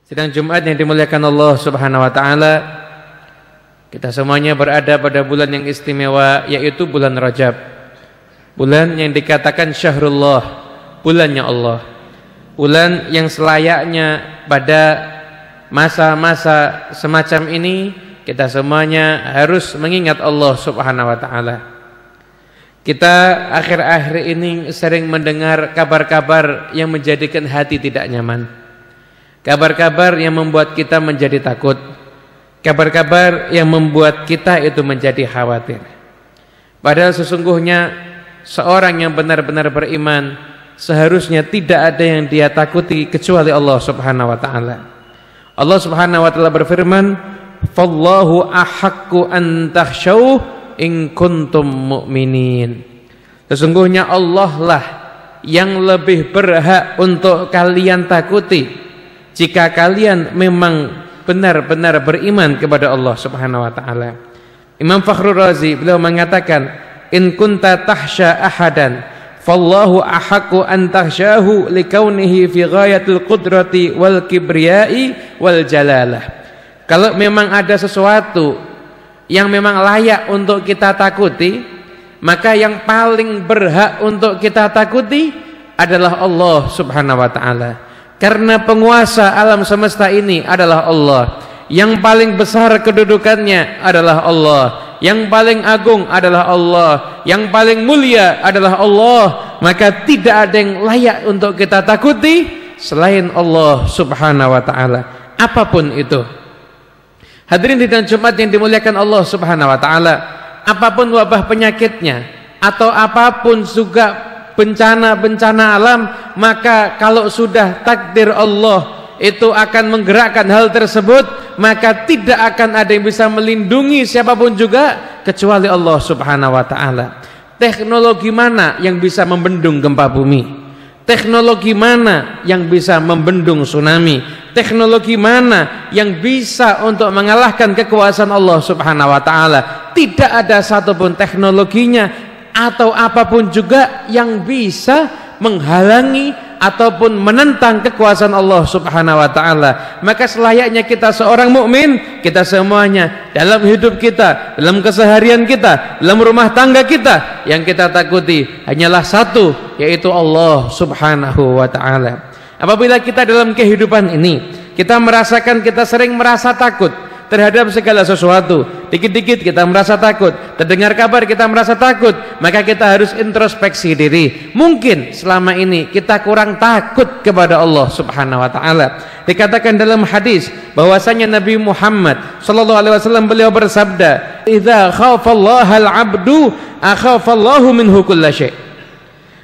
Sidang Jumat yang dimuliakan Allah Subhanahu wa taala, kita semuanya berada pada bulan yang istimewa, yaitu bulan Rajab. Bulan yang dikatakan Syahrullah, bulannya Allah. Bulan yang selayaknya pada masa-masa semacam ini kita semuanya harus mengingat Allah Subhanahu wa taala. Kita akhir-akhir ini sering mendengar kabar-kabar yang menjadikan hati tidak nyaman. Kabar-kabar yang membuat kita menjadi takut. Kabar-kabar yang membuat kita itu menjadi khawatir. Padahal sesungguhnya seorang yang benar-benar beriman seharusnya tidak ada yang dia takuti kecuali Allah Subhanahu wa taala. Allah Subhanahu wa taala berfirman, "Fallahu ahaqqu an takhshawhu in kuntum mu'minin." Sesungguhnya Allah lah yang lebih berhak untuk kalian takuti jika kalian memang benar-benar beriman kepada Allah Subhanahu wa taala. Imam Fakhrul Razi beliau mengatakan, "In kunta tahsya ahadan, fallahu ahaqqu an tahsyahu likaunihi fi ghayatil qudrati wal kibriyai wal jalalah." Kalau memang ada sesuatu yang memang layak untuk kita takuti, maka yang paling berhak untuk kita takuti adalah Allah Subhanahu wa taala. Karena penguasa alam semesta ini adalah Allah. Yang paling besar kedudukannya adalah Allah. Yang paling agung adalah Allah. Yang paling mulia adalah Allah. Maka tidak ada yang layak untuk kita takuti selain Allah Subhanahu wa taala, apapun itu. Hadirin di Jumat yang dimuliakan Allah Subhanahu wa taala, apapun wabah penyakitnya atau apapun juga bencana-bencana alam, maka kalau sudah takdir Allah itu akan menggerakkan hal tersebut, maka tidak akan ada yang bisa melindungi siapapun juga kecuali Allah Subhanahu wa taala. Teknologi mana yang bisa membendung gempa bumi? Teknologi mana yang bisa membendung tsunami? Teknologi mana yang bisa untuk mengalahkan kekuasaan Allah Subhanahu wa taala? Tidak ada satupun teknologinya atau apapun juga yang bisa menghalangi ataupun menentang kekuasaan Allah Subhanahu wa taala. Maka selayaknya kita seorang mukmin, kita semuanya dalam hidup kita, dalam keseharian kita, dalam rumah tangga kita, yang kita takuti hanyalah satu, yaitu Allah Subhanahu wa taala. Apabila kita dalam kehidupan ini kita merasakan kita sering merasa takut terhadap segala sesuatu, dikit-dikit kita merasa takut, terdengar kabar kita merasa takut, maka kita harus introspeksi diri. Mungkin selama ini kita kurang takut kepada Allah Subhanahu wa taala. Dikatakan dalam hadis bahwasanya Nabi Muhammad sallallahu alaihi wasallam beliau bersabda, "Idza khafallaha al-'abdu akhafallahu minhu kulla syai'.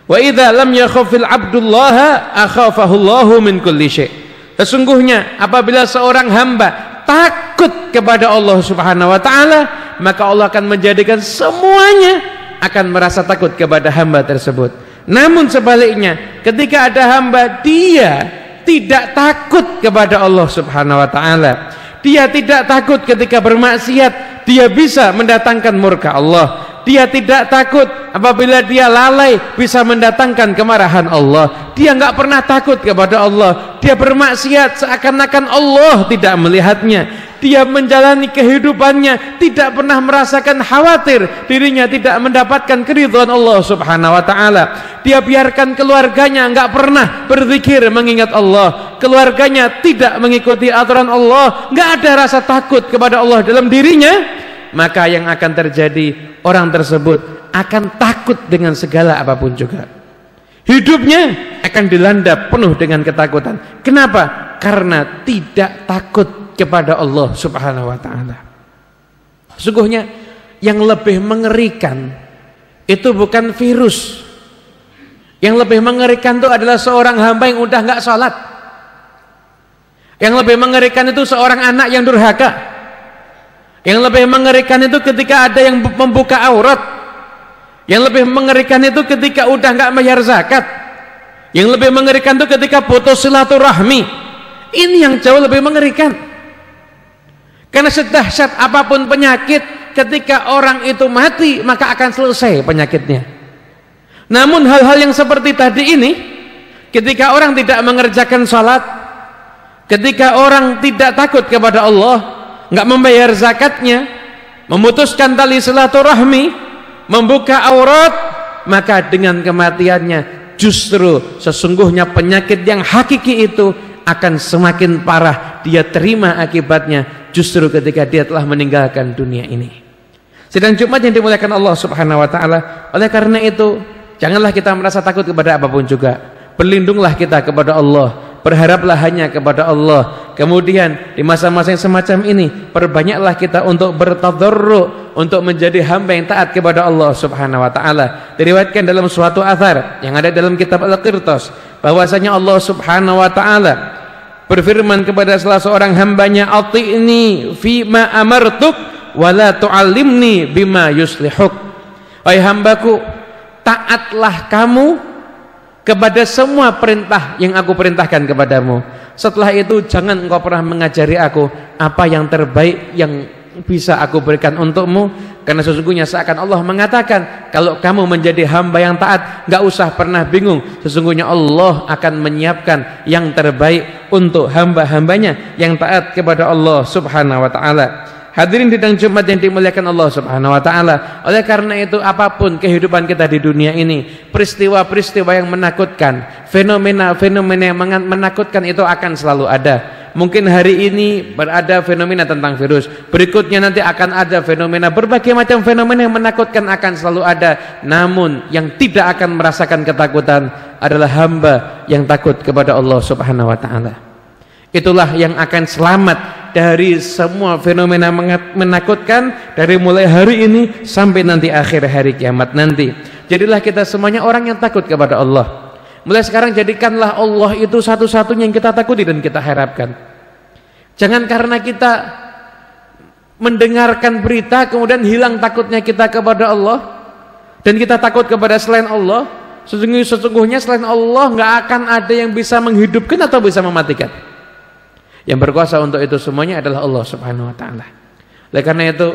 Wa idza lam yakhafil 'abdullaha akhafahu Allahu min kulli syai'." Sesungguhnya apabila seorang hamba takut kepada Allah Subhanahu wa taala, maka Allah akan menjadikan semuanya akan merasa takut kepada hamba tersebut. Namun sebaliknya, ketika ada hamba dia tidak takut kepada Allah Subhanahu wa taala, dia tidak takut ketika bermaksiat, dia bisa mendatangkan murka Allah. Dia tidak takut apabila dia lalai bisa mendatangkan kemarahan Allah. Dia enggak pernah takut kepada Allah. Dia bermaksiat seakan-akan Allah tidak melihatnya. Dia menjalani kehidupannya tidak pernah merasakan khawatir dirinya tidak mendapatkan keridhaan Allah Subhanahu wa taala. Dia biarkan keluarganya enggak pernah berzikir mengingat Allah. Keluarganya tidak mengikuti aturan Allah, enggak ada rasa takut kepada Allah dalam dirinya. Maka yang akan terjadi, orang tersebut akan takut dengan segala apapun juga. Hidupnya akan dilanda penuh dengan ketakutan. Kenapa? Karena tidak takut kepada Allah Subhanahu wa taala. Sesungguhnya yang lebih mengerikan itu bukan virus. Yang lebih mengerikan itu adalah seorang hamba yang udah enggak sholat. Yang lebih mengerikan itu seorang anak yang durhaka. Yang lebih mengerikan itu ketika ada yang membuka aurat. Yang lebih mengerikan itu ketika udah nggak bayar zakat. Yang lebih mengerikan itu ketika putus silaturahmi. Ini yang jauh lebih mengerikan. Karena sedahsyat apapun penyakit, ketika orang itu mati maka akan selesai penyakitnya. Namun hal-hal yang seperti tadi ini, ketika orang tidak mengerjakan sholat, Ketika orang tidak takut kepada Allah, nggak membayar zakatnya, memutuskan tali silaturahmi, membuka aurat, maka dengan kematiannya justru sesungguhnya penyakit yang hakiki itu akan semakin parah dia terima akibatnya justru ketika dia telah meninggalkan dunia ini. Sidang Jumat yang dimuliakan Allah Subhanahu wa taala, oleh karena itu janganlah kita merasa takut kepada apapun juga. Berlindunglah kita kepada Allah, berharaplah hanya kepada Allah. Kemudian di masa-masa yang semacam ini perbanyaklah kita untuk bertadarru', untuk menjadi hamba yang taat kepada Allah Subhanahu wa taala. Diriwayatkan dalam suatu athar yang ada dalam kitab Al-Qirtas bahwasanya Allah Subhanahu wa taala berfirman kepada salah seorang hambanya, "Ati'ni fi ma amartuk wa la tu'allimni bima yuslihuk." Wahai hambaku, taatlah kamu kepada semua perintah yang aku perintahkan kepadamu. Setelah itu jangan engkau pernah mengajari aku apa yang terbaik yang bisa aku berikan untukmu, karena sesungguhnya seakan Allah mengatakan kalau kamu menjadi hamba yang taat, gak usah pernah bingung, sesungguhnya Allah akan menyiapkan yang terbaik untuk hamba-hambanya yang taat kepada Allah Subhanahu wa ta'ala. Hadirin sidang Jumat yang dimuliakan Allah Subhanahu wa taala. Oleh karena itu apapun kehidupan kita di dunia ini, peristiwa-peristiwa yang menakutkan, fenomena-fenomena yang menakutkan itu akan selalu ada. Mungkin hari ini berada fenomena tentang virus, berikutnya nanti akan ada fenomena, berbagai macam fenomena yang menakutkan akan selalu ada. Namun yang tidak akan merasakan ketakutan adalah hamba yang takut kepada Allah Subhanahu wa taala. Itulah yang akan selamat dari semua fenomena menakutkan dari mulai hari ini sampai nanti akhir hari kiamat nanti. Jadilah kita semuanya orang yang takut kepada Allah. Mulai sekarang jadikanlah Allah itu satu-satunya yang kita takuti dan kita harapkan. Jangan karena kita mendengarkan berita kemudian hilang takutnya kita kepada Allah dan kita takut kepada selain Allah. Sesungguhnya selain Allah nggak akan ada yang bisa menghidupkan atau bisa mematikan. Yang berkuasa untuk itu semuanya adalah Allah Subhanahu wa taala. Oleh karena itu,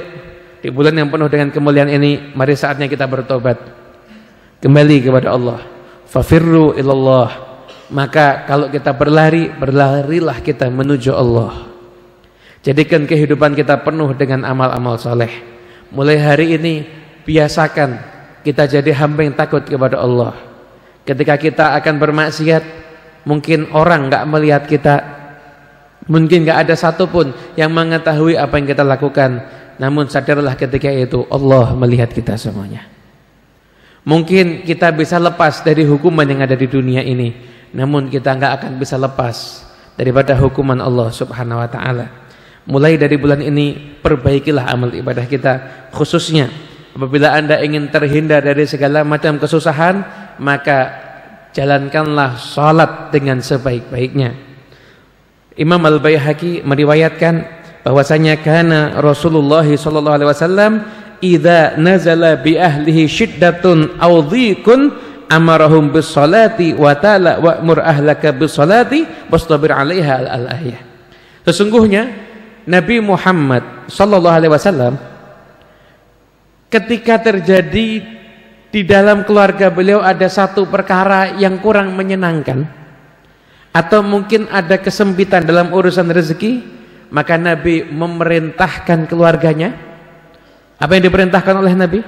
di bulan yang penuh dengan kemuliaan ini, mari saatnya kita bertobat. Kembali kepada Allah. Fafirru ilallah. Maka kalau kita berlari, berlarilah kita menuju Allah. Jadikan kehidupan kita penuh dengan amal-amal saleh. Mulai hari ini biasakan kita jadi hamba yang takut kepada Allah. Ketika kita akan bermaksiat, mungkin orang enggak melihat kita, mungkin gak ada satupun yang mengetahui apa yang kita lakukan. Namun sadarlah ketika itu Allah melihat kita semuanya. Mungkin kita bisa lepas dari hukuman yang ada di dunia ini, namun kita gak akan bisa lepas daripada hukuman Allah Subhanahu wa ta'ala. Mulai dari bulan ini perbaikilah amal ibadah kita. Khususnya apabila Anda ingin terhindar dari segala macam kesusahan, maka jalankanlah salat dengan sebaik-baiknya. Imam Al-Baihaqi meriwayatkan bahwasanya kana Rasulullah sallallahu alaihi wasallam idza nazala bi ahlihi syiddatun aw dhiqun amarahum bis salati wa ta'ala wa'mur ahlaka bis salati wastabir 'alaiha al-ayah. Sesungguhnya Nabi Muhammad sallallahu alaihi wasallam ketika terjadi di dalam keluarga beliau ada satu perkara yang kurang menyenangkan, atau mungkin ada kesempitan dalam urusan rezeki, maka Nabi memerintahkan keluarganya. Apa yang diperintahkan oleh Nabi?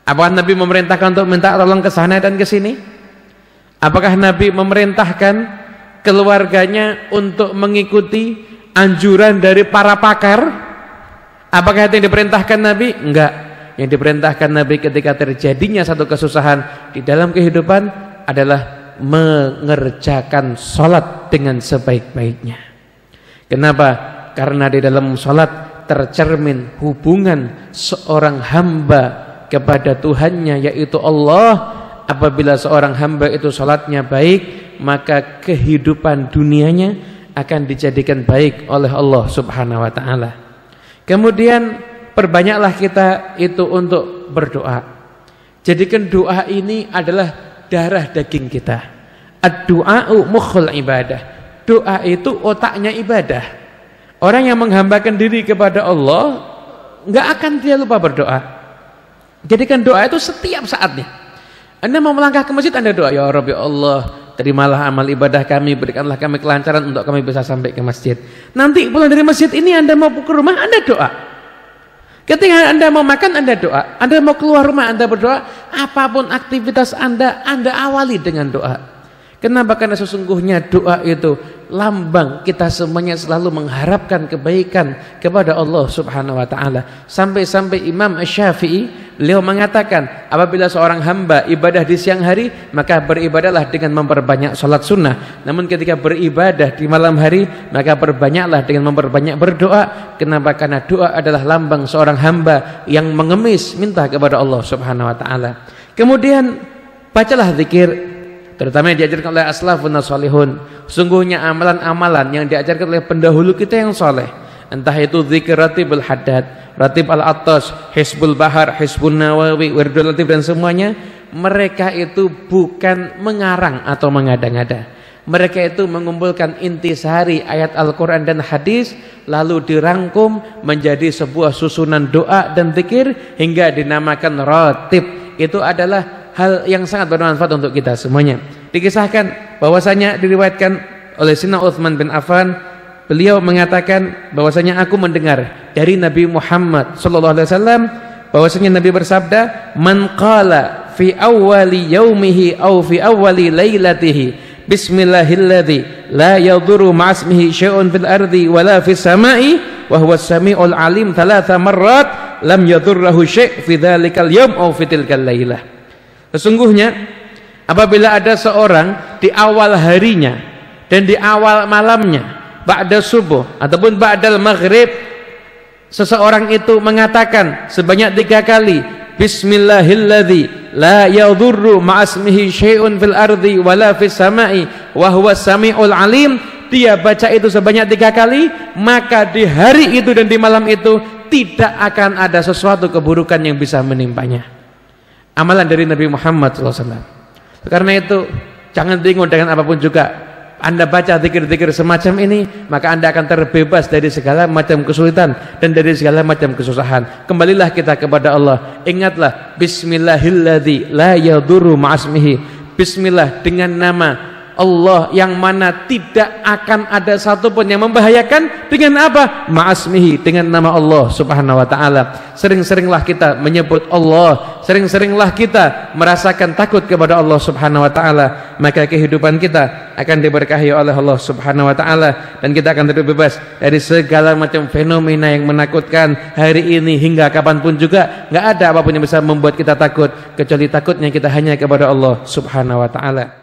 Apakah Nabi memerintahkan untuk minta tolong ke sana dan ke sini? Apakah Nabi memerintahkan keluarganya untuk mengikuti anjuran dari para pakar? Apakah itu yang diperintahkan Nabi? Enggak. Yang diperintahkan Nabi ketika terjadinya satu kesusahan di dalam kehidupan adalah mengerjakan salat dengan sebaik-baiknya. Kenapa? Karena di dalam salat tercermin hubungan seorang hamba kepada Tuhannya, yaitu Allah. Apabila seorang hamba itu salatnya baik, maka kehidupan dunianya akan dijadikan baik oleh Allah Subhanahu wa ta'ala. Kemudian perbanyaklah kita itu untuk berdoa. Jadikan doa ini adalah darah daging kita. Ad-du'a'u mukhul ibadah. Doa itu otaknya ibadah. Orang yang menghambakan diri kepada Allah enggak akan dia lupa berdoa. Jadikan doa itu setiap saatnya. Anda mau melangkah ke masjid, Anda doa, ya Rabbi Allah, terimalah amal ibadah kami, berikanlah kami kelancaran untuk kami bisa sampai ke masjid. Nanti pulang dari masjid ini Anda mau ke rumah, Anda doa. Ketika Anda mau makan, Anda doa. Anda mau keluar rumah, Anda berdoa. Apapun aktivitas Anda awali dengan doa. Kenapa? Karena sesungguhnya doa itu lambang kita semuanya selalu mengharapkan kebaikan kepada Allah Subhanahu wa taala. Sampai-sampai Imam Asy-Syafi'i beliau mengatakan, apabila seorang hamba ibadah di siang hari, maka beribadahlah dengan memperbanyak salat sunnah. Namun ketika beribadah di malam hari, maka perbanyaklah dengan memperbanyak berdoa. Kenapa? Karena doa adalah lambang seorang hamba yang mengemis minta kepada Allah Subhanahu wa taala. Kemudian bacalah zikir, terutama yang diajarkan oleh aslafun salihun. Sungguhnya amalan-amalan yang diajarkan oleh pendahulu kita yang soleh, entah itu zikir ratibul haddad, ratib al-attas, hizbul bahar, hizbun nawawi, wirdul latif dan semuanya, mereka itu bukan mengarang atau mengada-ngada. Mereka itu mengumpulkan intisari ayat Al-Quran dan hadis, lalu dirangkum menjadi sebuah susunan doa dan zikir hingga dinamakan ratib. Itu adalah hal yang sangat bermanfaat untuk kita semuanya. Dikisahkan bahwasanya diriwayatkan oleh Sayyidina Utsman bin Affan, beliau mengatakan bahwasanya aku mendengar dari Nabi Muhammad sallallahu alaihi wasallam bahwasanya Nabi bersabda, "Man qala fi awwali yaumihi aw fi awwali lailatihi bismillahilladzi la yadurru ma'asmihi syai'un fil ardi wala fis sama'i wa huwas samiul alim 3 marrat lam yadurruhu syai' fi dzalikal yaum aw fi tilkal lailah." Sesungguhnya apabila ada seorang di awal harinya dan di awal malamnya, ba'da subuh ataupun ba'dal maghrib, seseorang itu mengatakan sebanyak 3 kali bismillahilladzi la yadurru ma'asmihi syai'un fil ardi wala fis sama'i wa huwas samiul alim, dia baca itu sebanyak 3 kali, maka di hari itu dan di malam itu tidak akan ada sesuatu keburukan yang bisa menimpanya. Amalan dari Nabi Muhammad SAW. Karena itu jangan bingung dengan apapun juga. Anda baca zikir-zikir semacam ini, maka Anda akan terbebas dari segala macam kesulitan dan dari segala macam kesusahan. Kembalilah kita kepada Allah. Ingatlah, bismillahilladzi la yadurru ma'asmihi. Bismillah, dengan nama Allah yang mana tidak akan ada satupun yang membahayakan. Dengan apa? Ma'asmihi, dengan nama Allah Subhanahu wa ta'ala. Sering-seringlah kita menyebut Allah, sering-seringlah kita merasakan takut kepada Allah Subhanahu wa ta'ala, maka kehidupan kita akan diberkahi oleh Allah Subhanahu wa ta'ala, dan kita akan terbebas dari segala macam fenomena yang menakutkan hari ini hingga kapanpun juga. Nggak ada apapun yang bisa membuat kita takut kecuali takutnya kita hanya kepada Allah Subhanahu wa ta'ala.